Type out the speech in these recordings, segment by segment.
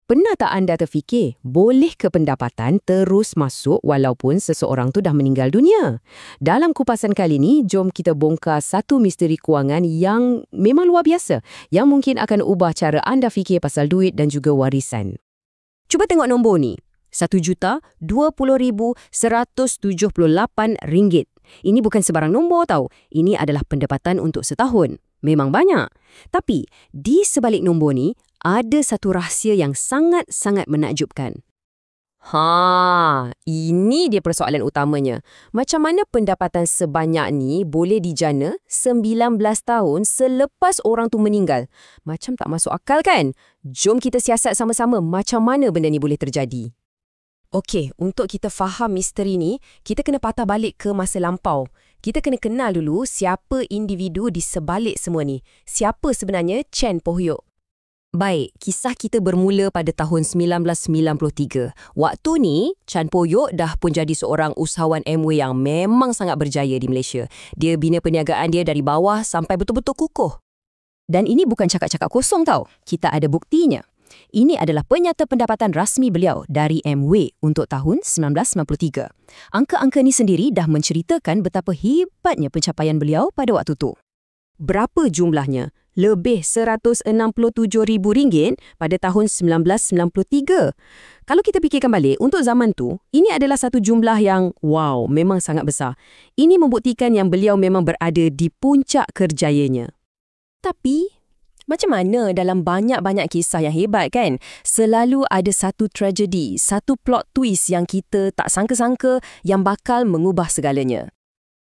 Pernah tak anda terfikir, boleh ke pendapatan terus masuk walaupun seseorang tu dah meninggal dunia? Dalam kupasan kali ni, jom kita bongkar satu misteri kewangan yang memang luar biasa, yang mungkin akan ubah cara anda fikir pasal duit dan juga warisan. Cuba tengok nombor ni. RM1,20,178. Ini bukan sebarang nombor tau. Ini adalah pendapatan untuk setahun. Memang banyak. Tapi, di sebalik nombor ni, ada satu rahsia yang sangat-sangat menakjubkan. Ini dia persoalan utamanya. Macam mana pendapatan sebanyak ni boleh dijana 19 tahun selepas orang tu meninggal? Macam tak masuk akal kan? Jom kita siasat sama-sama macam mana benda ni boleh terjadi. Okey, untuk kita faham misteri ni, kita kena patah balik ke masa lampau. Kita kena kenal dulu siapa individu di sebalik semua ni. Siapa sebenarnya Chan Po Hyuk? Baik, kisah kita bermula pada tahun 1993. Waktu ni, Chan Po Hyuk dah pun jadi seorang usahawan Amway yang memang sangat berjaya di Malaysia. Dia bina perniagaan dia dari bawah sampai betul-betul kukuh. Dan ini bukan cakap-cakap kosong tau. Kita ada buktinya. Ini adalah penyata pendapatan rasmi beliau dari Amway untuk tahun 1993. Angka-angka ni sendiri dah menceritakan betapa hebatnya pencapaian beliau pada waktu tu. Berapa jumlahnya? Lebih RM167,000 pada tahun 1993. Kalau kita fikirkan balik, untuk zaman tu, ini adalah satu jumlah yang, wow, memang sangat besar. Ini membuktikan yang beliau memang berada di puncak kerjayanya. Tapi, macam mana dalam banyak-banyak kisah yang hebat kan? Selalu ada satu tragedi, satu plot twist yang kita tak sangka-sangka yang bakal mengubah segalanya.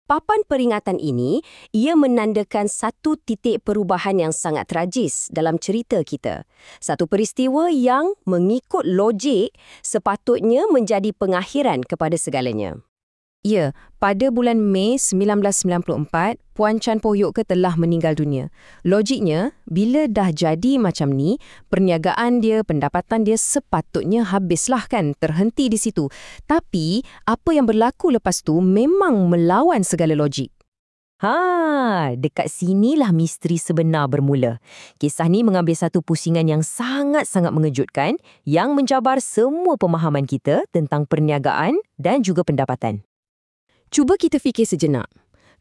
Papan peringatan ini, ia menandakan satu titik perubahan yang sangat tragis dalam cerita kita. Satu peristiwa yang, mengikut logik, sepatutnya menjadi pengakhiran kepada segalanya. Ya, pada bulan Mei 1994, Puan Chan Po Hyuk telah meninggal dunia. Logiknya, bila dah jadi macam ni, perniagaan dia, pendapatan dia sepatutnya habislah kan, terhenti di situ. Tapi, apa yang berlaku lepas tu memang melawan segala logik. Dekat sinilah misteri sebenar bermula. Kisah ni mengambil satu pusingan yang sangat-sangat mengejutkan yang mencabar semua pemahaman kita tentang perniagaan dan juga pendapatan. Cuba kita fikir sejenak.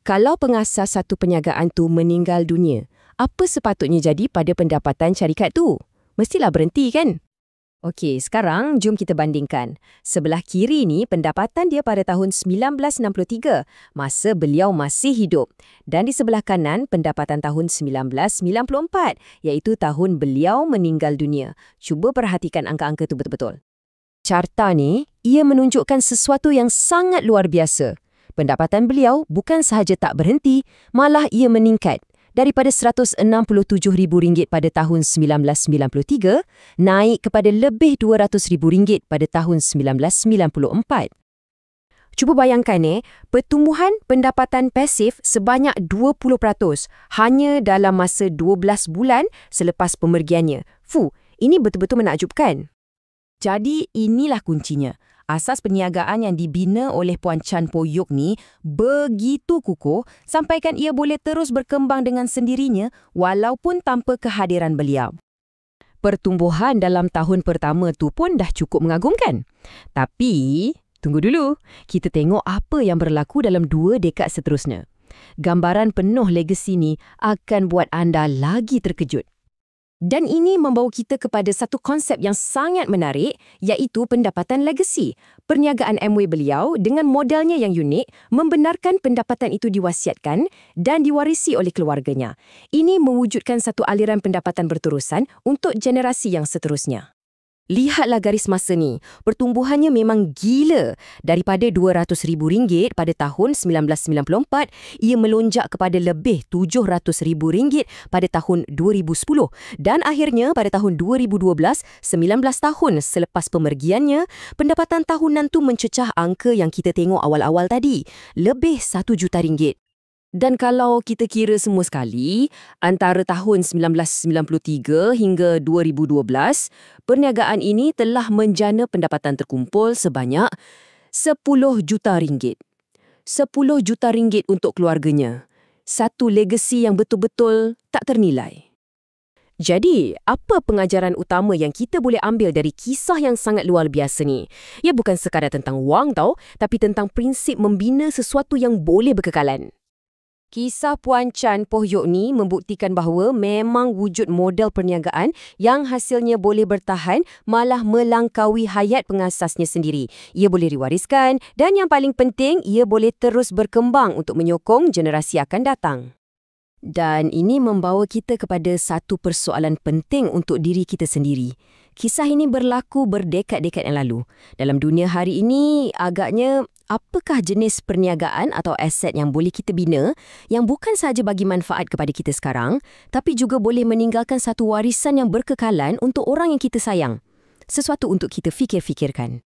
Kalau pengasas satu perniagaan tu meninggal dunia, apa sepatutnya jadi pada pendapatan syarikat tu? Mestilah berhenti kan? Okey, sekarang jom kita bandingkan. Sebelah kiri ni pendapatan dia pada tahun 1963, masa beliau masih hidup. Dan di sebelah kanan pendapatan tahun 1994, iaitu tahun beliau meninggal dunia. Cuba perhatikan angka-angka tu betul-betul. Carta ni, ia menunjukkan sesuatu yang sangat luar biasa. Pendapatan beliau bukan sahaja tak berhenti, malah ia meningkat. Daripada RM167,000 pada tahun 1993, naik kepada lebih RM200,000 pada tahun 1994. Cuba bayangkan pertumbuhan pendapatan pasif sebanyak 20% hanya dalam masa 12 bulan selepas pemergiannya. Ini betul-betul menakjubkan. Jadi inilah kuncinya. Asas perniagaan yang dibina oleh Puan Chan Po Hyuk ni begitu kukuh sampaikan ia boleh terus berkembang dengan sendirinya walaupun tanpa kehadiran beliau. Pertumbuhan dalam tahun pertama tu pun dah cukup mengagumkan. Tapi, tunggu dulu. Kita tengok apa yang berlaku dalam 2 dekad seterusnya. Gambaran penuh legasi ni akan buat anda lagi terkejut. Dan ini membawa kita kepada satu konsep yang sangat menarik, iaitu pendapatan legasi. Perniagaan Amway beliau dengan modelnya yang unik membenarkan pendapatan itu diwasiatkan dan diwarisi oleh keluarganya. Ini mewujudkan satu aliran pendapatan berterusan untuk generasi yang seterusnya. Lihatlah garis masa ni, pertumbuhannya memang gila. Daripada RM200,000 pada tahun 1994, ia melonjak kepada lebih RM700,000 pada tahun 2010. Dan akhirnya pada tahun 2012, 19 tahun selepas pemergiannya, pendapatan tahunan tu mencecah angka yang kita tengok awal-awal tadi, lebih RM1 juta. Dan kalau kita kira semua sekali, antara tahun 1993 hingga 2012, perniagaan ini telah menjana pendapatan terkumpul sebanyak RM10 juta. RM10 juta untuk keluarganya. Satu legasi yang betul-betul tak ternilai. Jadi, apa pengajaran utama yang kita boleh ambil dari kisah yang sangat luar biasa ni? Ia bukan sekadar tentang wang tau, tapi tentang prinsip membina sesuatu yang boleh berkekalan. Kisah Puan Chan Poh Yok ni membuktikan bahawa memang wujud model perniagaan yang hasilnya boleh bertahan malah melangkaui hayat pengasasnya sendiri. Ia boleh diwariskan dan yang paling penting, ia boleh terus berkembang untuk menyokong generasi akan datang. Dan ini membawa kita kepada satu persoalan penting untuk diri kita sendiri. Kisah ini berlaku berdekad-dekad yang lalu. Dalam dunia hari ini, agaknya apakah jenis perniagaan atau aset yang boleh kita bina yang bukan sahaja bagi manfaat kepada kita sekarang, tapi juga boleh meninggalkan satu warisan yang berkekalan untuk orang yang kita sayang. Sesuatu untuk kita fikir-fikirkan.